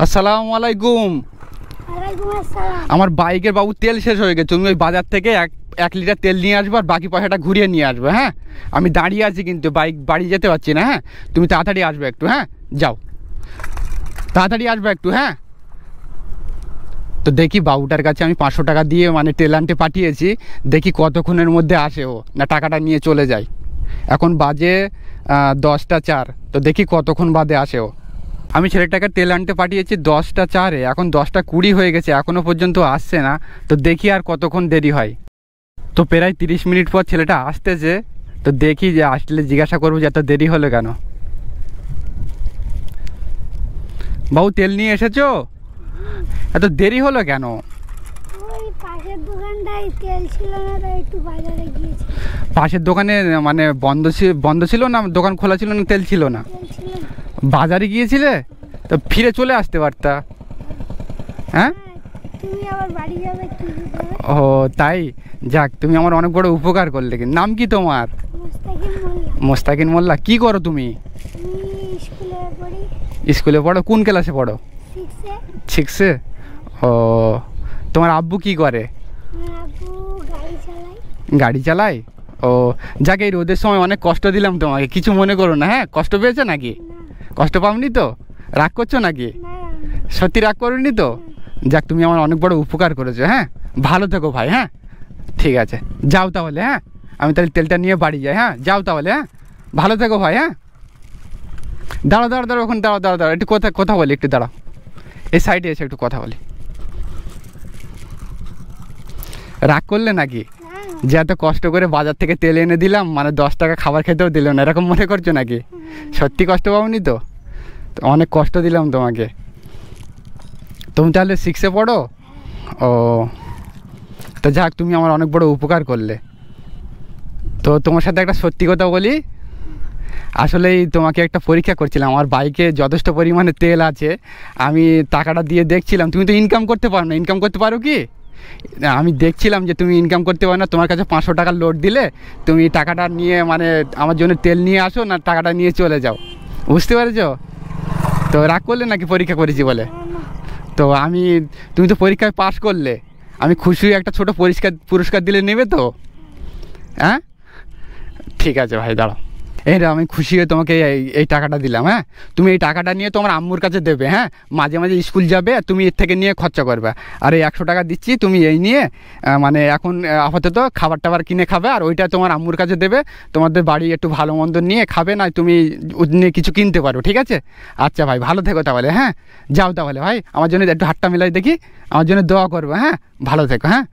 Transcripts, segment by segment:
আসসালামু আলাইকুম। আমার বাইকের বাবু তেল শেষ হয়ে গেছে, তুমি ওই বাজার থেকে এক লিটার তেল নিয়ে আসবে আর বাকি পয়সাটা ঘুরিয়ে নিয়ে আসবে। হ্যাঁ, আমি দাঁড়িয়ে আছি কিন্তু বাইক বাড়ি যেতে পারছি না। হ্যাঁ, তুমি তাড়াতাড়ি আসবে একটু। হ্যাঁ, যাও তাড়াতাড়ি আসবে একটু। হ্যাঁ, তো দেখি বাবুটার কাছে আমি 500 টাকা দিয়ে মানে তেল আনতে পাঠিয়েছি, দেখি কতক্ষণের মধ্যে আসে ও, না টাকাটা নিয়ে চলে যায়। এখন বাজে 10টা 4, তো দেখি কতক্ষণ বাদে আসে ও। আমি ছেলেটাকে তেল আনতে পাঠিয়েছি 10টা 4-এ, এখন 10টা 20 হয়ে গেছে, এখনও পর্যন্ত আসছে না। তো দেখি আর কতক্ষণ দেরি হয়। তো প্রায় 30 মিনিট পর ছেলেটা আসতেছে, তো দেখি যে আসলে জিজ্ঞাসা করবো যে এত দেরি হলো কেন। বাবু তেল নিয়ে এসেছো? এত দেরি হলো কেন? পাশের দোকানে মানে বন্ধ ছিল না, দোকান খোলা ছিল না, তেল ছিল না, বাজারে গিয়েছিলে? তো ফিরে চলে আসতে পারতা। হ্যাঁ, ও তাই, যাক তুমি আমার অনেক বড় উপকার করলে। নাম কি তোমার? মোস্তাকিন মোল্লা। কি করো তুমি? স্কুলে পড়ো? কোন ক্লাসে পড়ো? 6-এ। ও, তোমার আব্বু কি করে? গাড়ি চালায়। ও, যাক এই রোদের সময় অনেক কষ্ট দিলাম তোমাকে, কিছু মনে করো না। হ্যাঁ, কষ্ট পেয়েছো নাকি? কষ্ট পাওনি তো? রাগ করছো নাকি? সত্যি রাগ করোনি তো? যাক তুমি আমার অনেক বড় উপকার করেছো। হ্যাঁ, ভালো থেকো ভাই। হ্যাঁ, ঠিক আছে, যাও তাহলে। হ্যাঁ, আমি তাহলে তেলটা নিয়ে বাড়ি যাই। হ্যাঁ, যাও তাহলে। হ্যাঁ, ভালো থেকো ভাই। হ্যাঁ, দাঁড়াও দাঁড়াও দাঁড়াও, ওখানে দাঁড়াও দাঁড়াও দাঁড়াও, একটু কথা বলি, একটু দাঁড়াও, এই সাইডে এসে একটু কথা বলি। রাগ করলে নাকি যে এত কষ্ট করে বাজার থেকে তেল এনে দিলাম, মানে 10 টাকা খাবার খেতেও দিল না, এরকম মনে করছো নাকি? সত্যি কষ্ট পাওনি তো? অনেক কষ্ট দিলাম তোমাকে। তুমি তাহলে 6-এ পড়ো? ও, তো যাক তুমি আমার অনেক বড় উপকার করলে। তো তোমার সাথে একটা সত্যি কথা বলি, আসলেই তোমাকে একটা পরীক্ষা করছিলাম। আমার বাইকে যথেষ্ট পরিমাণে তেল আছে, আমি টাকাটা দিয়ে দেখছিলাম তুমি তো ইনকাম করতে পারো না। ইনকাম করতে পারো কি? আমি দেখছিলাম যে তুমি ইনকাম করতে পারো না, তোমার কাছে 500 টাকার লোড দিলে তুমি টাকাটা নিয়ে মানে আমার জন্য তেল নিয়ে আসো, না টাকাটা নিয়ে চলে যাও। বুঝতে পেরেছো? তো রাগ করলে নাকি পরীক্ষা করেছি বলে? তো তুমি তো পরীক্ষায় পাশ করলে, আমি খুশি একটা ছোটো পুরস্কার দিলে নেবে তো? হ্যাঁ, ঠিক আছে ভাই, দাঁড়াও। আমি খুশি হয়ে তোমাকে এই টাকাটা দিলাম। হ্যাঁ, তুমি এই টাকাটা নিয়ে তোমার আম্মুর কাছে দেবে। হ্যাঁ, মাঝে মাঝে স্কুল যাবে, তুমি এর থেকে নিয়ে খরচা করবে। আর এই 100 টাকা দিচ্ছি, তুমি এই নিয়ে মানে এখন আপাতত খাবার টাবার কিনে খাবে, আর ওইটা তোমার আম্মুর কাছে দেবে। তোমাদের বাড়ি একটু ভালো মন্দ নিয়ে খাবে, না তুমি নিয়ে কিছু কিনতে পারো। ঠিক আছে? আচ্ছা ভাই, ভালো থেকো তাহলে। হ্যাঁ, যাও তাহলে ভাই, আমার জন্য একটু হাতটা মিলাই দেখি, আমার জন্য দোয়া করবে। হ্যাঁ, ভালো থেকো। হ্যাঁ,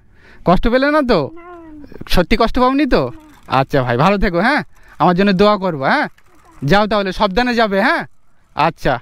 কষ্ট পেলে না তো? সত্যি কষ্ট পাওনি তো? আচ্ছা ভাই, ভালো থেকো। হ্যাঁ, আমার জন্য দোয়া করবো। হ্যাঁ, যাও তাহলে, সাবধানে যাবে। হ্যাঁ, আচ্ছা।